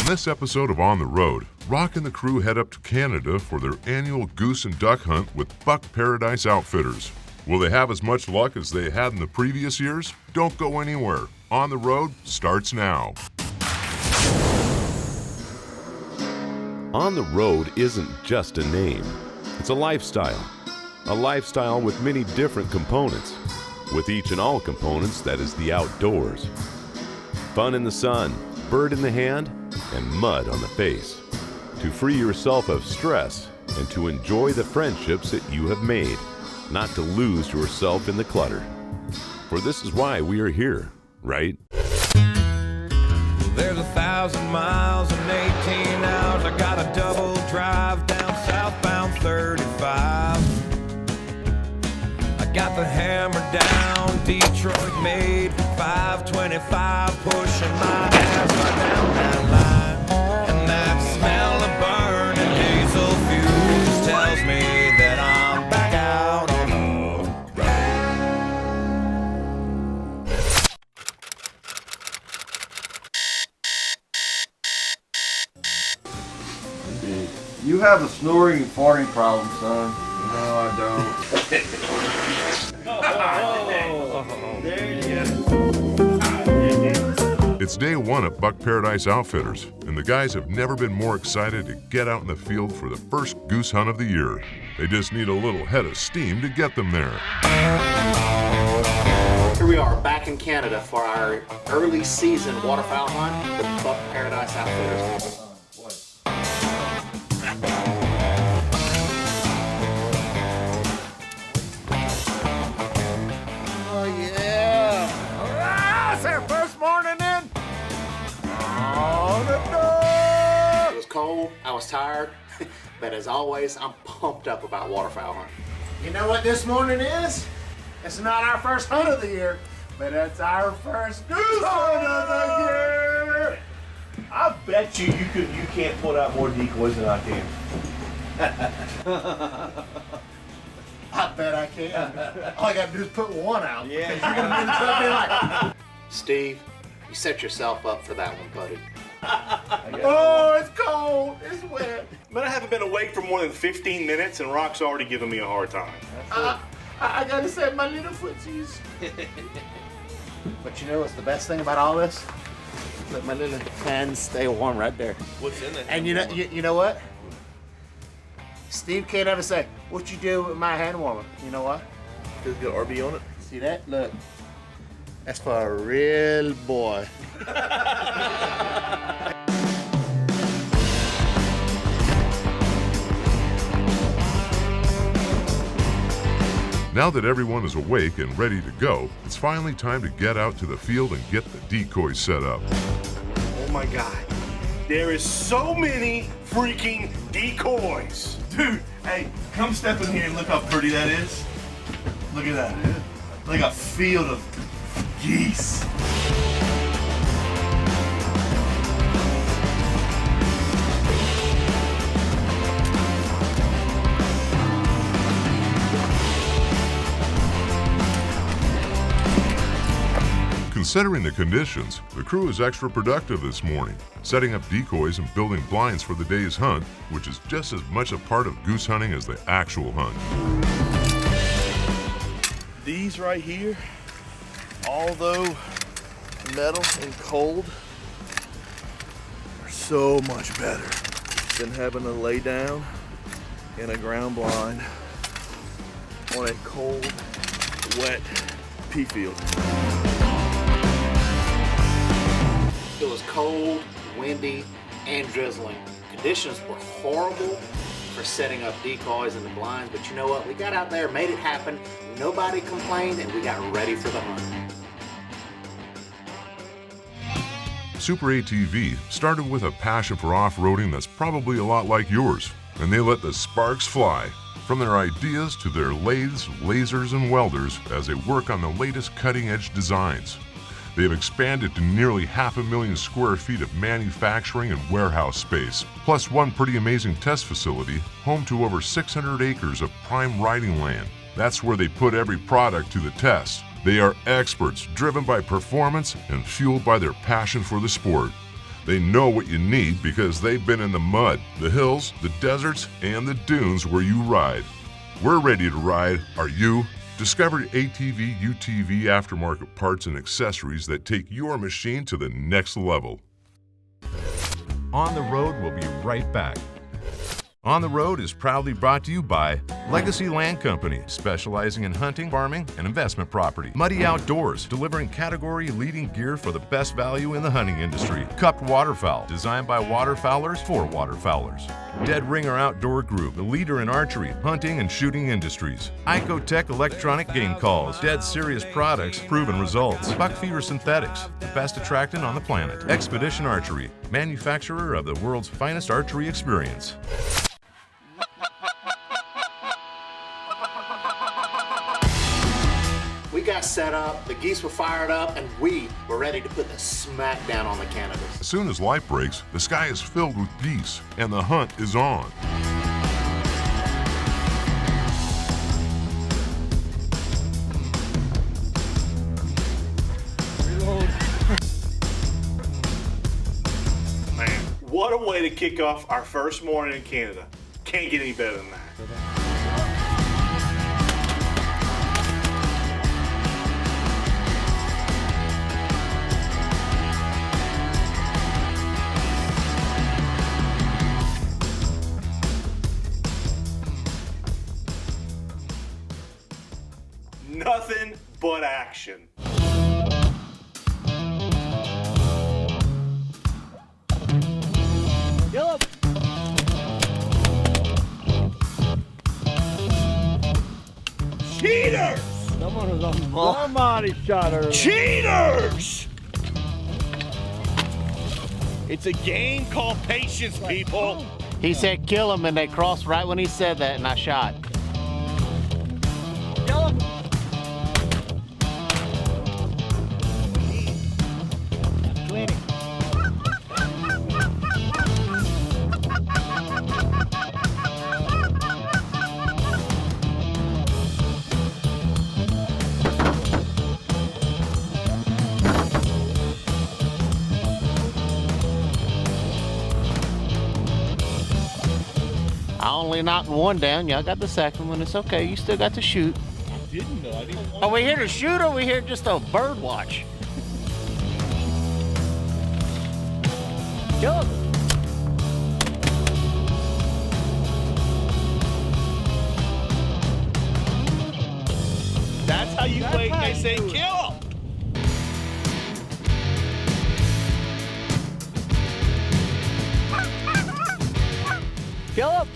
On this episode of On the Road, Rock and the crew head up to Canada for their annual goose and duck hunt with Buck Paradise Outfitters. Will they have as much luck as they had in the previous years? Don't go anywhere. On the Road starts now. On the Road isn't just a name. It's a lifestyle. A lifestyle with many different components. With each and all components that is the outdoors. Fun in the sun, bird in the hand, and mud on the face. To free yourself of stress and to enjoy the friendships that you have made. Not to lose yourself in the clutter. For this is why we are here, right? There's 1,000 miles and 18 hours. I got a double drive down southbound 35. I got the hammer down, Detroit made 525, pushing my ass right down that line. And that smell of burning diesel fuels tells me that I'm back out on the road. You have a snoring and farting problem, son. No, I don't. There you go. It's day one at Buck Paradise Outfitters, and the guys have never been more excited to get out in the field for the first goose hunt of the year. They just need a little head of steam to get them there. Here we are back in Canada for our early season waterfowl hunt with Buck Paradise Outfitters. Oh, yeah. All right, it's our first morning in. On the door. It was cold, I was tired, but as always, I'm pumped up about waterfowl hunting. You know what this morning is? It's not our first hunt of the year, but it's our first goose hunt of the year. I bet you can't put out more decoys than I can. I bet I can. All I gotta do is put one out. Yeah. You're gonna be the stuff be like, Steve, you set yourself up for that one, buddy. oh, it's cold, it's wet. Man, I haven't been awake for more than 15 minutes and Rock's already giving me a hard time. I gotta set my little footsies. But you know what's the best thing about all this? Let my little hands stay warm right there. What's in it? And you know what? Steve can't ever say, what you do with my hand warmer? You know what? Does it got RB on it? See that? Look. That's for a real boy. Now that everyone is awake and ready to go, it's finally time to get out to the field and get the decoys set up. Oh my God. There is so many freaking decoys. Dude, hey, come step in here and look how pretty that is. Look at that. Like a field of geese. Considering the conditions, the crew is extra productive this morning, setting up decoys and building blinds for the day's hunt, which is just as much a part of goose hunting as the actual hunt. These right here, although metal and cold, are so much better than having to lay down in a ground blind on a cold, wet pea field. It was cold, windy, and drizzling. Conditions were horrible for setting up decoys in the blinds, but you know what? We got out there, made it happen. Nobody complained, and we got ready for the hunt. Super ATV started with a passion for off-roading that's probably a lot like yours, and they let the sparks fly. From their ideas to their lathes, lasers, and welders as they work on the latest cutting-edge designs. They have expanded to nearly 500,000 square feet of manufacturing and warehouse space, plus one pretty amazing test facility, home to over 600 acres of prime riding land. That's where they put every product to the test. They are experts driven by performance and fueled by their passion for the sport. They know what you need because they've been in the mud, the hills, the deserts, and the dunes where you ride. We're ready to ride. Are you? Discover ATV, UTV aftermarket parts and accessories that take your machine to the next level. On the Road will be right back. On the Road is proudly brought to you by Legacy Land Company, specializing in hunting, farming, and investment property. Muddy Outdoors, delivering category-leading gear for the best value in the hunting industry. Cupped Waterfowl, designed by waterfowlers for waterfowlers. Dead Ringer Outdoor Group, the leader in archery, hunting, and shooting industries. Icotech Electronic Game Calls, dead serious products, proven results. Buckfeeder Synthetics, the best attractant on the planet. Expedition Archery, manufacturer of the world's finest archery experience. We got set up, the geese were fired up, and we were ready to put the smack down on the cannabis. As soon as light breaks, the sky is filled with geese, and the hunt is on. Man, what a way to kick off our first morning in Canada. Can't get any better than that. Nothing but action. Cheaters! Somebody shot her. Cheaters! It's a game called patience, people. He said kill him, and they crossed right when he said that, and I shot. I only knocked one down. Y'all got the second one. It's okay. You still got to shoot. I didn't want Are we here to shoot, or are we here just to bird watch? Kill him. That's how you wait. They say kill him. Kill him.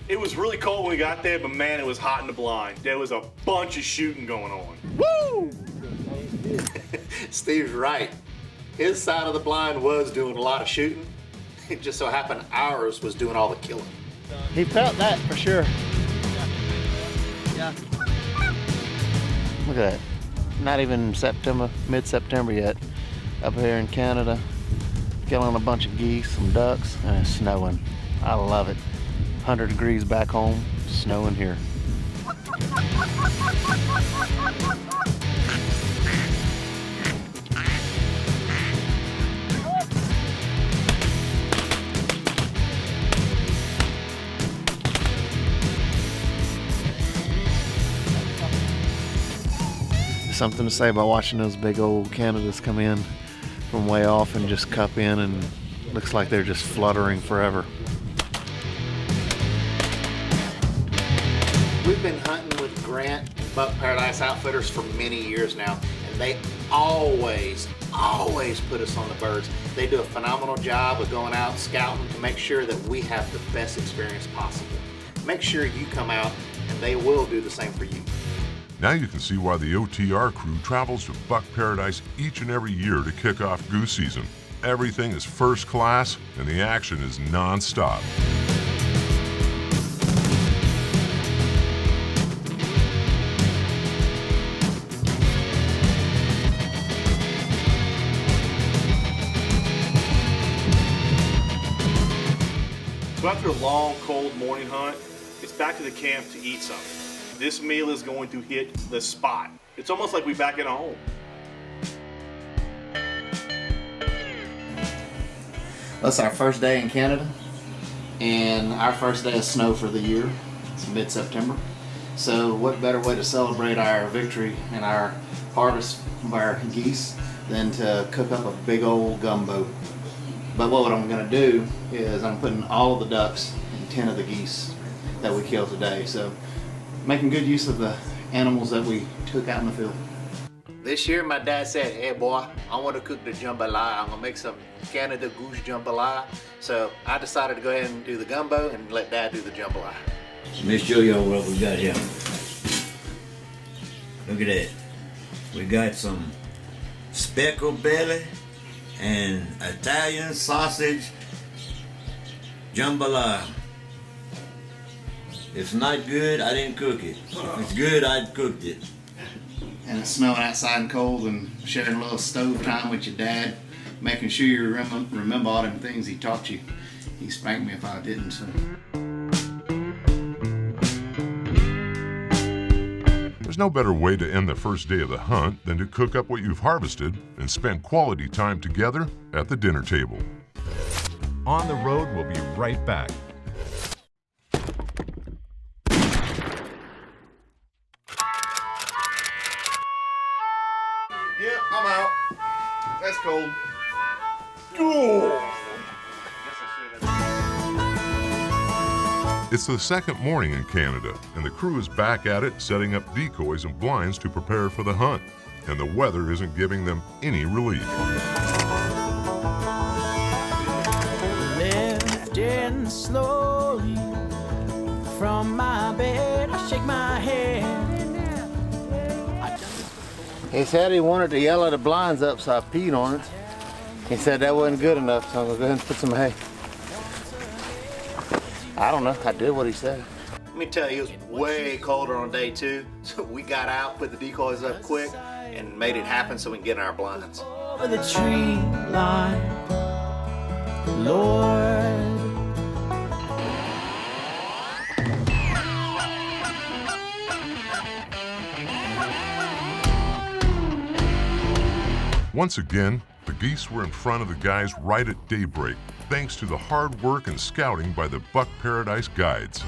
It was really cold when we got there, but man, it was hot in the blind. There was a bunch of shooting going on. Woo! Steve's right. His side of the blind was doing a lot of shooting. It just so happened ours was doing all the killing. He felt that for sure. Yeah. Look at that. Not even September, mid-September yet. Up here in Canada, killing a bunch of geese, some ducks, and it's snowing. I love it. 100 degrees back home, snowing here. Something to say about watching those big old Canadas come in from way off and just cup in, and looks like they're just fluttering forever. We've been hunting with Grant and Buck Paradise Outfitters for many years now, and they always put us on the birds. They do a phenomenal job of going out scouting to make sure that we have the best experience possible. Make sure you come out, and they will do the same for you. Now you can see why the OTR crew travels to Buck Paradise each and every year to kick off goose season. Everything is first class, and the action is non-stop. So after a long, cold morning hunt, it's back to the camp to eat something. This meal is going to hit the spot. It's almost like we're back at home. That's our first day in Canada and our first day of snow for the year. It's mid-September. So what better way to celebrate our victory and our harvest of our geese than to cook up a big old gumbo. But what I'm gonna do is I'm putting all of the ducks and 10 of the geese that we killed today. So making good use of the animals that we took out in the field. This year my dad said, hey boy, I want to cook the jambalaya. I'm gonna make some Canada goose jambalaya. So I decided to go ahead and do the gumbo and let Dad do the jambalaya. Let me show y'all what we got here. Look at that. We got some speckled belly and Italian sausage jambalaya. If it's not good, I didn't cook it. If it's good, I'd cooked it. And it's snowing outside and cold and sharing a little stove time with your dad, making sure you remember all them things he taught you. He spanked me if I didn't. So. There's no better way to end the first day of the hunt than to cook up what you've harvested and spend quality time together at the dinner table. On the Road will be right back. Yeah, I'm out. That's cold. It's the second morning in Canada, and the crew is back at it setting up decoys and blinds to prepare for the hunt, and the weather isn't giving them any relief. Lifting slowly from my bed, I shake my head. He said he wanted to yell at the blinds up, so I peed on it. He said that wasn't good enough, so I'm gonna go ahead and put some hay. I don't know, I did what he said. Let me tell you, it was way colder on day 2, so we got out, put the decoys up quick, and made it happen so we can get in our blinds. Over the tree line, Lord. Once again, the geese were in front of the guys right at daybreak, thanks to the hard work and scouting by the Buck Paradise guides.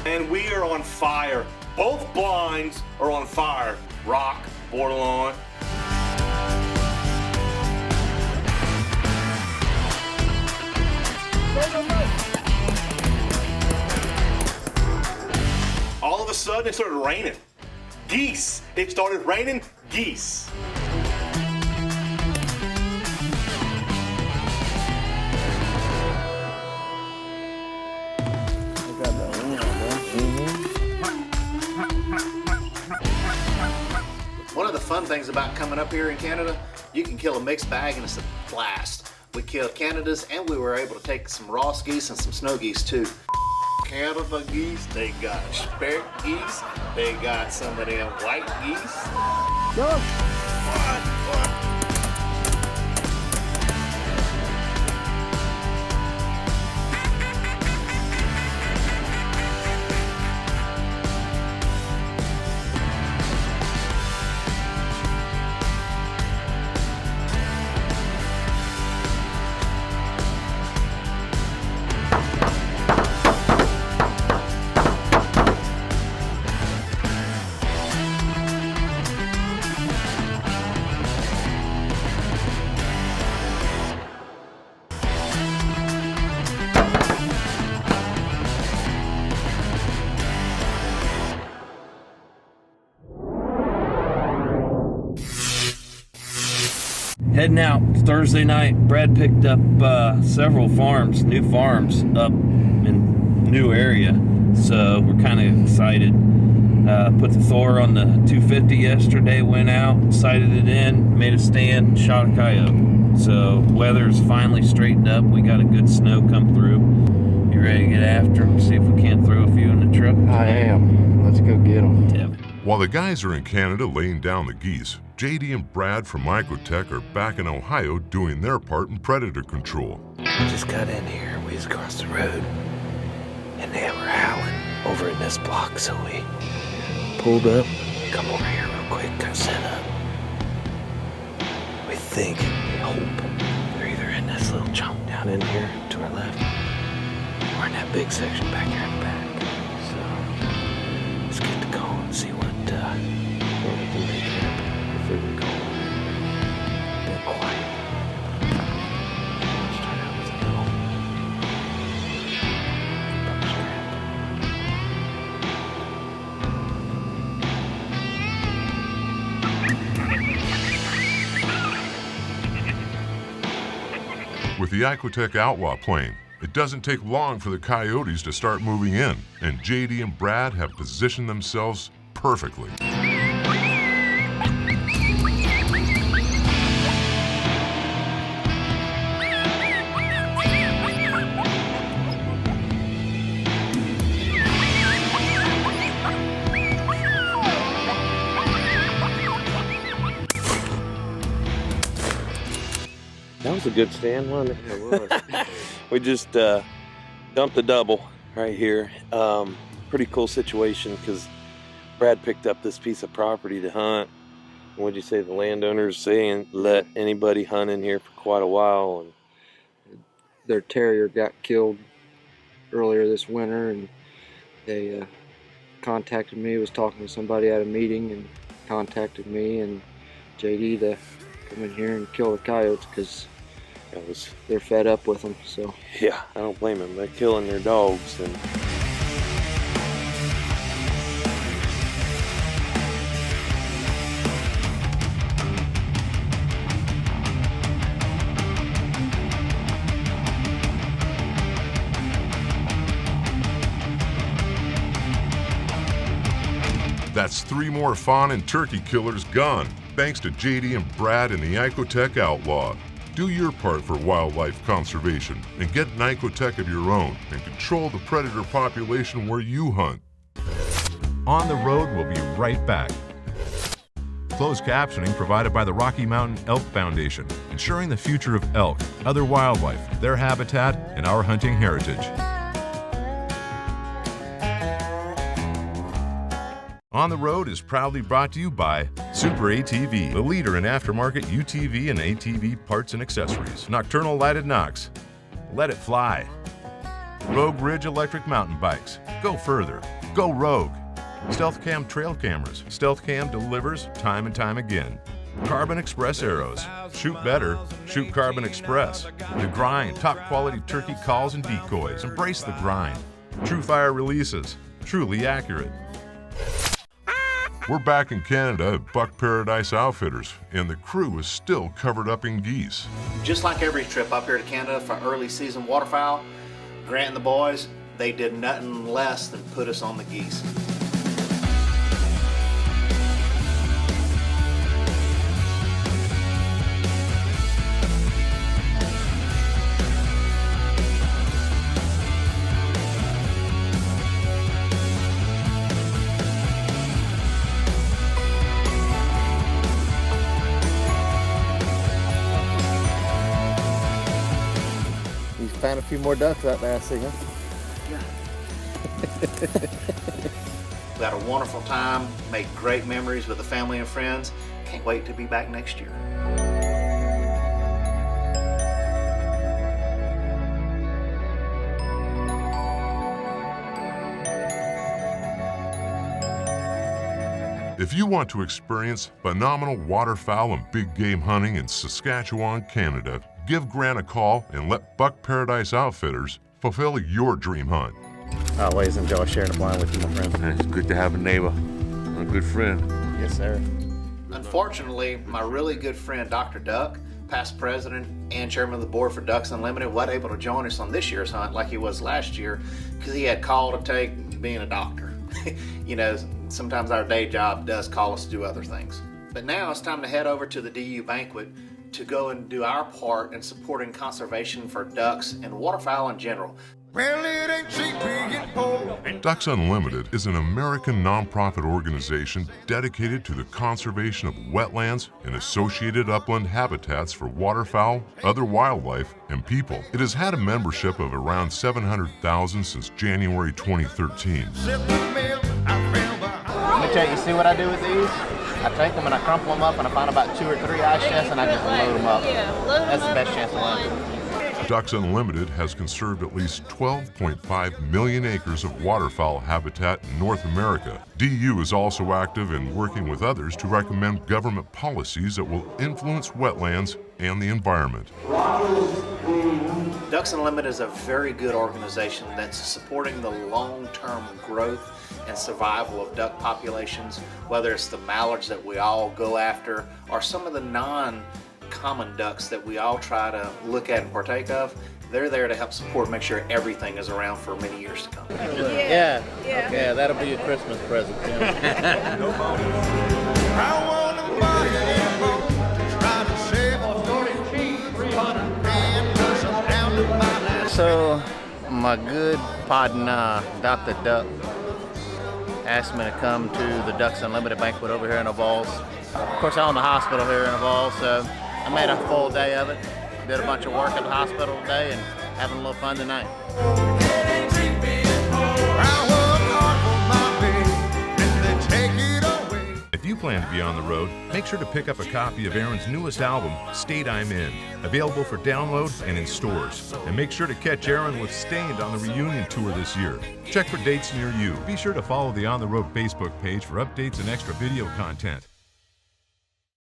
And we are on fire. Both blinds are on fire. Rock, borderline. All of a sudden it started raining. Geese. It started raining geese. One of the fun things about coming up here in Canada, you can kill a mixed bag and it's a blast. We killed Canadas and we were able to take some Ross geese and some snow geese too. Canada geese, they got speck geese, they got some of them white geese. Heading out Thursday night, Brad picked up several farms, new farms up in new area. So we're kind of excited. Put the Thor on the 250 yesterday, went out, sighted it in, made a stand, shot a coyote. So weather's finally straightened up. We got a good snow come through. You ready to get after them? See if we can't throw a few in the truck? I am. Let's go get them. Yep. While the guys are in Canada laying down the geese, JD and Brad from Icotech are back in Ohio doing their part in predator control. Just got in here, we was across the road, and they were howling over in this block, so we pulled up, come over here real quick, got set up. We think, we hope, they're either in this little chunk down in here to our left, or in that big section back here in the back. So, let's get the call and see what we can make happen if we can go. Been quiet. Let's start out with a little buck strap. With the Icotech Outlaw plane, it doesn't take long for the coyotes to start moving in, and JD and Brad have positioned themselves perfectly. That was a good stand, wasn't it? It was. We just dumped a double right here. Pretty cool situation because Brad picked up this piece of property to hunt. What'd you say the landowners saying let anybody hunt in here for quite a while? And their terrier got killed earlier this winter, and they contacted me, was talking to somebody at a meeting, and contacted me and JD to come in here and kill the coyotes because they're fed up with them. So yeah, I don't blame them. They're killing their dogs. And That's 3 more fawn and turkey killers gone, thanks to JD and Brad and the Icotech Outlaw. Do your part for wildlife conservation and get an Icotech of your own and control the predator population where you hunt. On the Road will be right back. Closed captioning provided by the Rocky Mountain Elk Foundation, ensuring the future of elk, other wildlife, their habitat, and our hunting heritage. On the Road is proudly brought to you by Super ATV, the leader in aftermarket UTV and ATV parts and accessories. Nocturnal Lighted Knox, Let It Fly. Rogue Ridge Electric Mountain Bikes, go further, go rogue. Stealth Cam Trail Cameras, Stealth Cam delivers time and time again. Carbon Express Arrows, shoot better, shoot Carbon Express. The Grind, top quality turkey calls and decoys, embrace the grind. True Fire Releases, truly accurate. We're back in Canada at Buck Paradise Outfitters, and the crew is still covered up in geese. Just like every trip up here to Canada for early season waterfowl, Grant and the boys, they did nothing less than put us on the geese. Found a few more ducks out there, I see, huh? We had a wonderful time, made great memories with the family and friends. Can't wait to be back next year. If you want to experience phenomenal waterfowl and big game hunting in Saskatchewan, Canada, give Grant a call and let Buck Paradise Outfitters fulfill your dream hunt. I always enjoy sharing a blind with you, my friend. It's good to have a neighbor, a good friend. Yes, sir. Unfortunately, my really good friend, Dr. Duck, past president and chairman of the board for Ducks Unlimited, wasn't able to join us on this year's hunt like he was last year because he had call to take being a doctor. you know, sometimes our day job does call us to do other things. But now it's time to head over to the DU banquet to go and do our part in supporting conservation for ducks and waterfowl in general. Well, it ain't cheap being poor. Ducks Unlimited is an American nonprofit organization dedicated to the conservation of wetlands and associated upland habitats for waterfowl, other wildlife, and people. It has had a membership of around 700,000 since January 2013. Let me tell you, see what I do with these? I take them and I crumple them up and I find about 2 or 3 ice chests and I just load them up. That's the best chance to land. Ducks Unlimited has conserved at least 12.5 million acres of waterfowl habitat in North America. DU is also active in working with others to recommend government policies that will influence wetlands and the environment. Ducks Unlimited is a very good organization that's supporting the long-term growth and survival of duck populations, whether it's the mallards that we all go after or some of the non-common ducks that we all try to look at and partake of. They're there to help support, make sure everything is around for many years to come. Yeah, that'll be a Christmas present. So, my good partner, Dr. Duck, asked me to come to the Ducks Unlimited banquet over here in Ovalls. Of course, I own the hospital here in Ovalls, so I made a full day of it. Did a bunch of work at the hospital today and having a little fun tonight. If you plan to be on the road, make sure to pick up a copy of Aaron's newest album, State I'm In, available for download and in stores. And make sure to catch Aaron with Stained on the reunion tour this year. Check for dates near you. Be sure to follow the On the Road Facebook page for updates and extra video content.